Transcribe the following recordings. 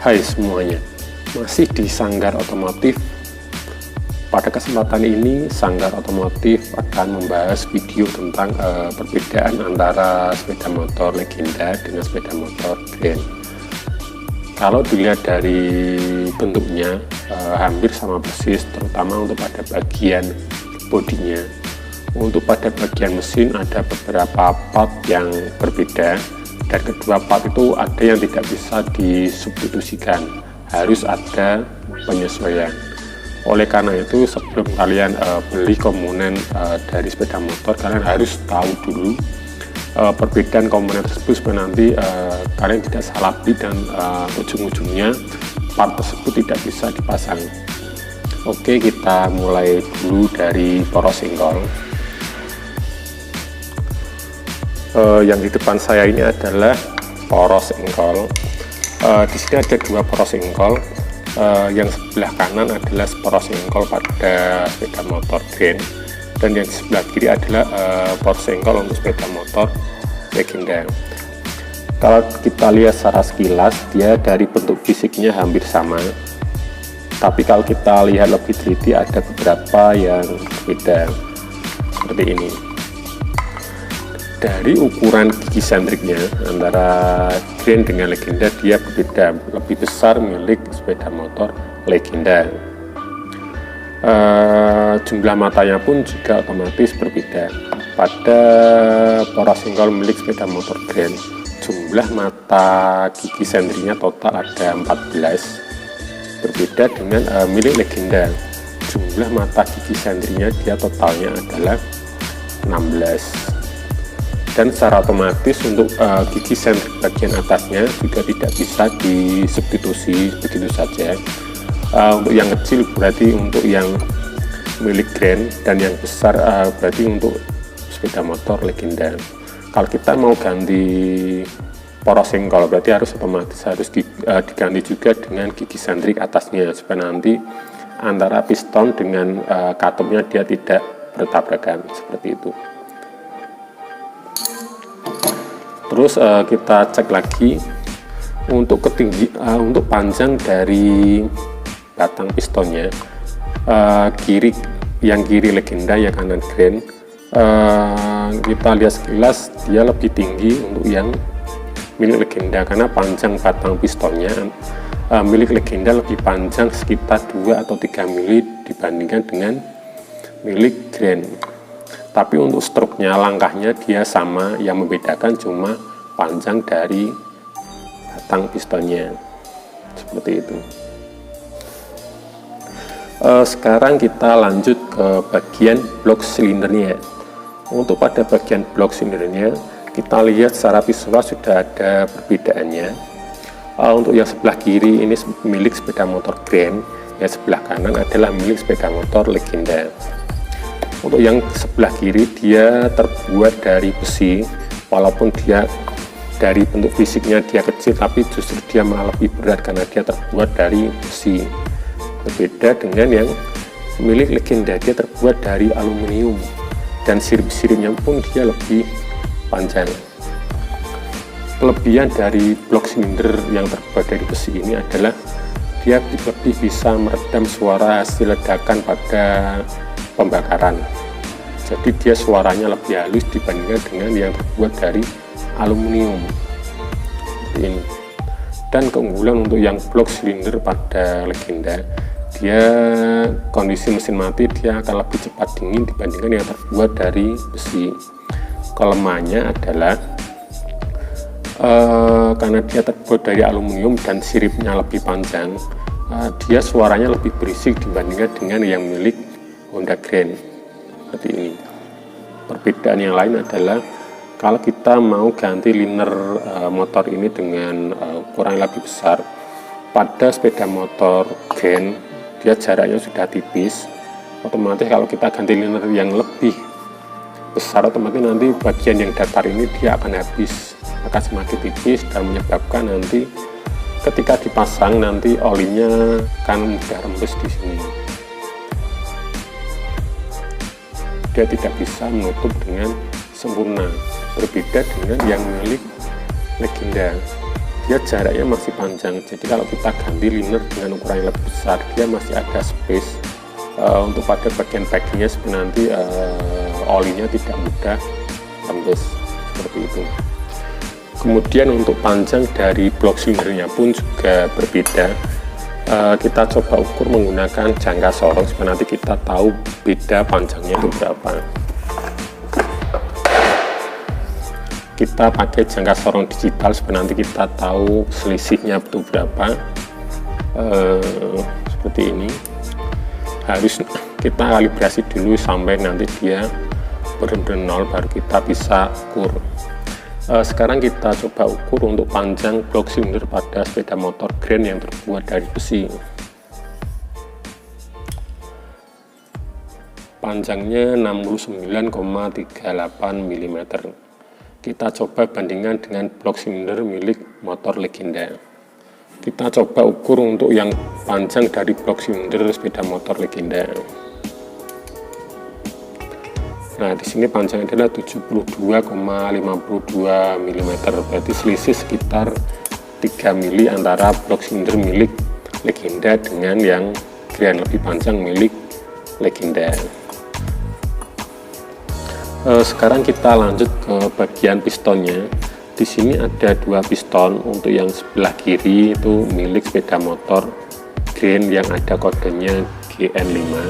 Hai semuanya, masih di Sanggar Otomotif. Pada kesempatan ini Sanggar Otomotif akan membahas video tentang perbedaan antara sepeda motor legenda dengan sepeda motor grand. Kalau dilihat dari bentuknya hampir sama persis, terutama untuk pada bagian bodinya. Untuk pada bagian mesin ada beberapa part yang berbeda, dan kedua part itu ada yang tidak bisa disubstitusikan, harus ada penyesuaian. Oleh karena itu, sebelum kalian beli komponen dari sepeda motor, kalian harus tahu dulu perbedaan komponen tersebut supaya nanti kalian tidak salah beli dan ujung-ujungnya part tersebut tidak bisa dipasang. Oke, kita mulai dulu dari poros senggol. Yang di depan saya ini adalah poros senggol. Di sini ada dua poros senggol. Yang sebelah kanan adalah poros senggol pada sepeda motor grand, dan yang sebelah kiri adalah poros senggol untuk sepeda motor legenda. Kalau kita lihat secara sekilas, dia dari bentuk fisiknya hampir sama, tapi kalau kita lihat lebih teliti ada beberapa yang berbeda seperti ini. Dari ukuran gigi sentriknya antara grand dengan legenda, dia berbeda, lebih besar milik sepeda motor legenda. Jumlah matanya pun juga otomatis berbeda. Pada poros senggol milik sepeda motor grand, jumlah mata gigi sentriknya total ada 14, berbeda dengan milik legenda. Jumlah mata gigi sentriknya dia totalnya adalah 16. Dan secara otomatis untuk gigi sentrik bagian atasnya juga tidak bisa disubstitusi begitu saja. Untuk yang kecil berarti untuk yang milik grand, dan yang besar berarti untuk sepeda motor legenda. Kalau kita mau ganti poros senggol, berarti harus otomatis diganti juga dengan gigi sentrik atasnya, supaya nanti antara piston dengan katupnya dia tidak bertabrakan seperti itu. Terus kita cek lagi untuk untuk panjang dari batang pistonnya, yang kiri legenda, yang kanan grand. Kita lihat sekilas dia lebih tinggi untuk yang milik legenda, karena panjang batang pistonnya milik legenda lebih panjang sekitar 2 atau 3 mili dibandingkan dengan milik grand. Tapi untuk struknya, langkahnya dia sama, yang membedakan cuma panjang dari batang pistonnya seperti itu. Sekarang kita lanjut ke bagian blok silindernya. Untuk pada bagian blok silindernya, kita lihat secara visual sudah ada perbedaannya. Untuk yang sebelah kiri ini milik sepeda motor grand, yang sebelah kanan adalah milik sepeda motor legenda. Untuk yang sebelah kiri dia terbuat dari besi, walaupun dia dari bentuk fisiknya dia kecil, tapi justru dia malah lebih berat karena dia terbuat dari besi. Berbeda dengan yang milik legenda, dia terbuat dari aluminium, dan sirip-siripnya pun dia lebih panjang. Kelebihan dari blok silinder yang terbuat dari besi ini adalah dia lebih bisa meredam suara hasil ledakan pada pembakaran. Jadi dia suaranya lebih halus dibandingkan dengan yang terbuat dari aluminium seperti ini. Dan keunggulan untuk yang blok silinder pada legenda, dia kondisi mesin mati dia akan lebih cepat dingin dibandingkan yang terbuat dari besi. Kelemahannya adalah karena dia terbuat dari aluminium dan siripnya lebih panjang, dia suaranya lebih berisik dibandingkan dengan yang milik Honda Grand seperti ini. Perbedaan yang lain adalah kalau kita mau ganti liner motor ini dengan ukuran lebih besar, pada sepeda motor grand dia jaraknya sudah tipis, otomatis kalau kita ganti liner yang lebih besar, otomatis nanti bagian yang datar ini dia akan habis, akan semakin tipis, dan menyebabkan nanti ketika dipasang nanti olinya akan mudah rembes di sini. Dia tidak bisa menutup dengan sempurna, berbeda dengan yang milik legenda. dia jaraknya masih panjang. Jadi kalau kita ganti liner dengan ukuran yang lebih besar, dia masih ada space untuk pada bagian packingnya supaya nanti olinya tidak mudah tembus seperti itu. Kemudian untuk panjang dari blok silindernya pun juga berbeda. Kita coba ukur menggunakan jangka sorong supaya nanti kita tahu beda panjangnya itu berapa. Kita pakai jangka sorong digital supaya nanti kita tahu selisihnya itu berapa. Seperti ini. Harus kita kalibrasi dulu sampai nanti dia benar-benar nol, baru kita bisa ukur. Sekarang kita coba ukur untuk panjang blok silinder pada sepeda motor Grand yang terbuat dari besi. Panjangnya 69,38 mm. Kita coba bandingkan dengan blok silinder milik motor Legenda. Kita coba ukur untuk yang panjang dari blok silinder sepeda motor Legenda. Nah, di sini panjangnya adalah 72,52 mm, berarti selisih sekitar 3 mili antara blok silinder milik Legenda dengan yang Grand lebih panjang milik Legenda. Sekarang kita lanjut ke bagian pistonnya. Di sini ada 2 piston. Untuk yang sebelah kiri itu milik sepeda motor Grand yang ada kodenya GN5.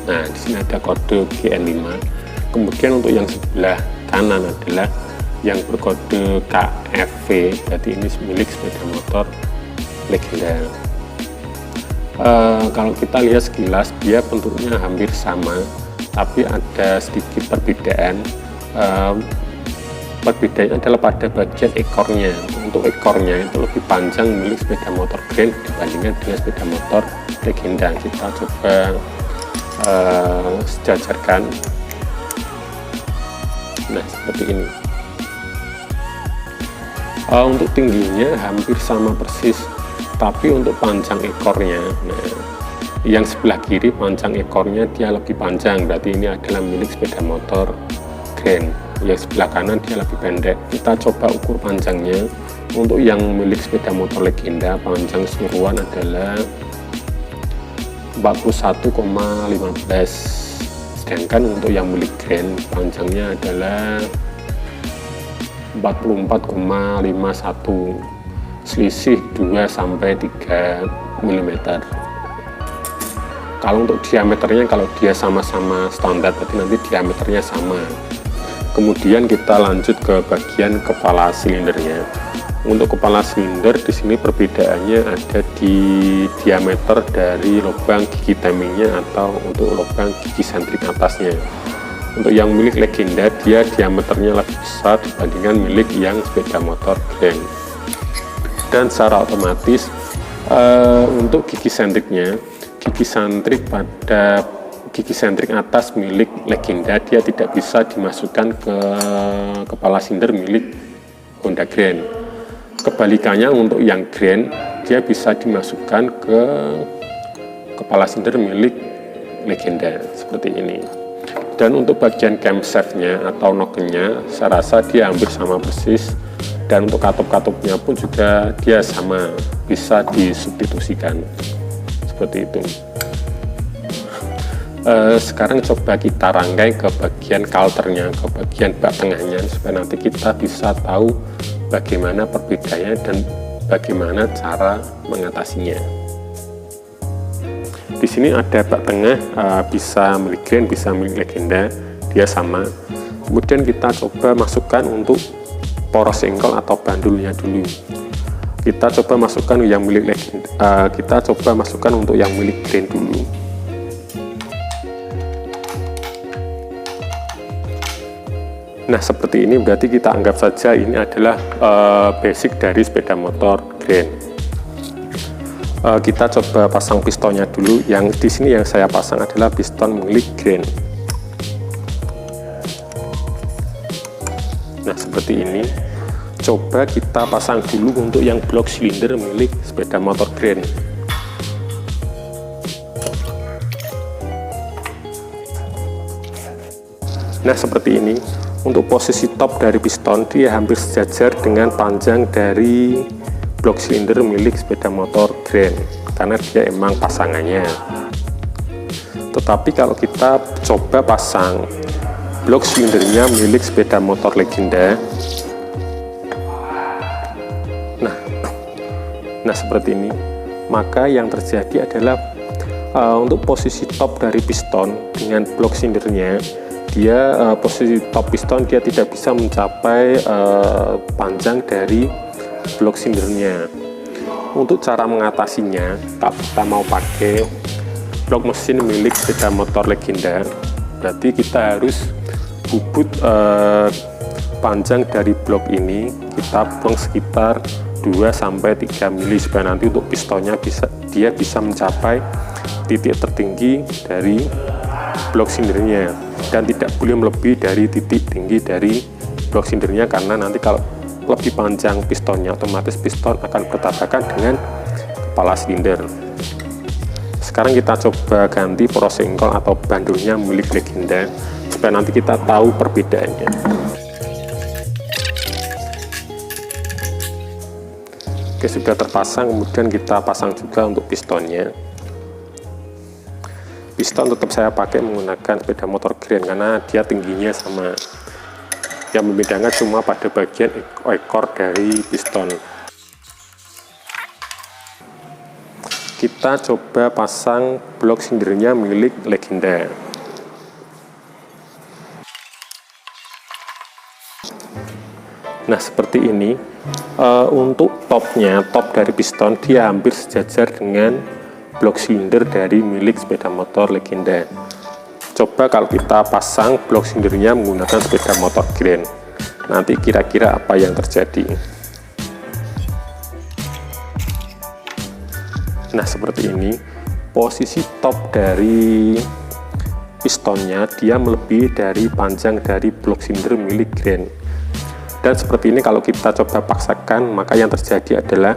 Nah, di sini ada kode GN5. Kemudian untuk yang sebelah kanan adalah yang berkode KFV, berarti ini milik sepeda motor Legenda. Kalau kita lihat sekilas, dia bentuknya hampir sama, tapi ada sedikit perbedaan. Perbedaannya adalah pada bagian ekornya. Untuk ekornya itu lebih panjang milik sepeda motor Grand dibandingkan dengan sepeda motor Legenda. Kita coba sejajarkan. Nah, seperti ini. Untuk tingginya hampir sama persis, tapi untuk panjang ekornya, nah, yang sebelah kiri panjang ekornya dia lebih panjang, berarti ini adalah milik sepeda motor Grand. Yang sebelah kanan dia lebih pendek. Kita coba ukur panjangnya. Untuk yang milik sepeda motor Legenda, panjang keseluruhan adalah 41,15, sedangkan untuk yang milik Grand panjangnya adalah 44,51, selisih 2-3 mm. Kalau untuk diameternya, kalau dia sama-sama standar, berarti nanti diameternya sama. Kemudian kita lanjut ke bagian kepala silindernya. Untuk kepala silinder di sini perbedaannya ada di diameter dari lubang gigi timingnya atau untuk lubang gigi sentrik atasnya. Untuk yang milik Legenda dia diameternya lebih besar dibandingkan milik yang sepeda motor Grand. Dan secara otomatis untuk gigi sentriknya, gigi sentrik pada gigi sentrik atas milik Legenda dia tidak bisa dimasukkan ke kepala silinder milik Honda Grand. Kebalikannya untuk yang Grand dia bisa dimasukkan ke kepala silinder milik Legenda seperti ini. Dan untuk bagian camshaftnya atau nokennya saya rasa dia hampir sama persis, dan untuk katup-katupnya pun juga dia sama, bisa disubstitusikan seperti itu. Sekarang coba kita rangkai ke bagian kalternya, ke bagian bak tengahnya, supaya nanti kita bisa tahu bagaimana perbedaannya dan bagaimana cara mengatasinya. Di sini ada bak tengah, bisa milik Grand, bisa milik Legenda, dia sama. Kemudian kita coba masukkan untuk poros engkol atau bandulnya dulu. Kita coba masukkan yang milik Legenda, kita coba masukkan untuk yang milik Grand dulu. Nah, seperti ini berarti kita anggap saja ini adalah basic dari sepeda motor Grand. Kita coba pasang pistonnya dulu. Yang di sini yang saya pasang adalah piston milik Grand. Nah, seperti ini. Coba kita pasang dulu untuk yang blok silinder milik sepeda motor Grand. Nah, seperti ini. Untuk posisi top dari piston, dia hampir sejajar dengan panjang dari blok silinder milik sepeda motor Grand, karena dia emang pasangannya. Tetapi kalau kita coba pasang blok silindernya milik sepeda motor Legenda, nah seperti ini, maka yang terjadi adalah untuk posisi top dari piston dengan blok silindernya, dia posisi top piston dia tidak bisa mencapai panjang dari blok silindernya. Untuk cara mengatasinya, kalau kita mau pakai blok mesin milik sepeda motor Legenda, berarti kita harus bubut panjang dari blok ini kita buang sekitar 2-3 mili, supaya nanti untuk pistonnya dia bisa mencapai titik tertinggi dari blok silindernya, dan tidak boleh melebihi dari titik tinggi dari blok silindernya, karena nanti kalau lebih panjang pistonnya, otomatis piston akan bertabrakan dengan kepala silinder. Sekarang kita coba ganti poros engkol atau bandulnya milik Legenda, supaya nanti kita tahu perbedaannya. Oke, sudah terpasang, kemudian kita pasang juga untuk pistonnya. Piston tetap saya pakai menggunakan sepeda motor Grand karena dia tingginya sama. Yang membedakan cuma pada bagian ekor dari piston. Kita coba pasang blok silindernya milik Legenda. Nah, seperti ini. Untuk top dari piston dia hampir sejajar dengan blok silinder dari milik sepeda motor Legenda. Coba kalau kita pasang blok silindernya menggunakan sepeda motor Grand, nanti kira-kira apa yang terjadi. Nah, seperti ini, posisi top dari pistonnya dia melebihi dari panjang dari blok silinder milik Grand. Dan seperti ini kalau kita coba paksakan, maka yang terjadi adalah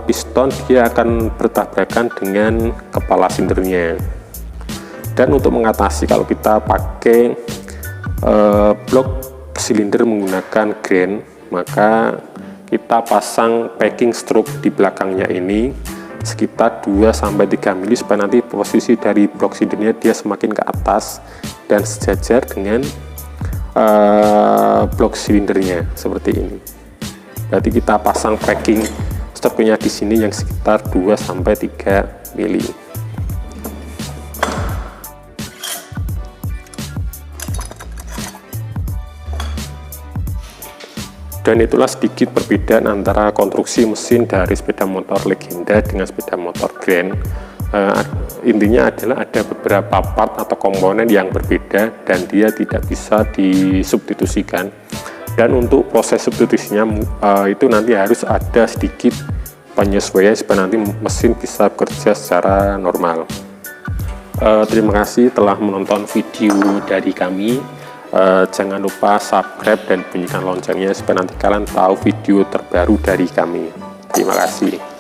piston dia akan bertabrakan dengan kepala silindernya. Dan untuk mengatasi kalau kita pakai blok silinder menggunakan Grand, maka kita pasang packing stroke di belakangnya ini sekitar 2-3 mili, supaya nanti posisi dari blok silindernya dia semakin ke atas dan sejajar dengan blok silindernya seperti ini. Berarti kita pasang packing stopnya di sini yang sekitar 2-3 mili. Dan itulah sedikit perbedaan antara konstruksi mesin dari sepeda motor Legenda dengan sepeda motor Grand. Intinya adalah ada beberapa part atau komponen yang berbeda dan dia tidak bisa disubstitusikan. Dan untuk proses substitusinya itu nanti harus ada sedikit penyesuaian supaya nanti mesin bisa bekerja secara normal. Terima kasih telah menonton video dari kami. Jangan lupa subscribe dan bunyikan loncengnya supaya nanti kalian tahu video terbaru dari kami. Terima kasih.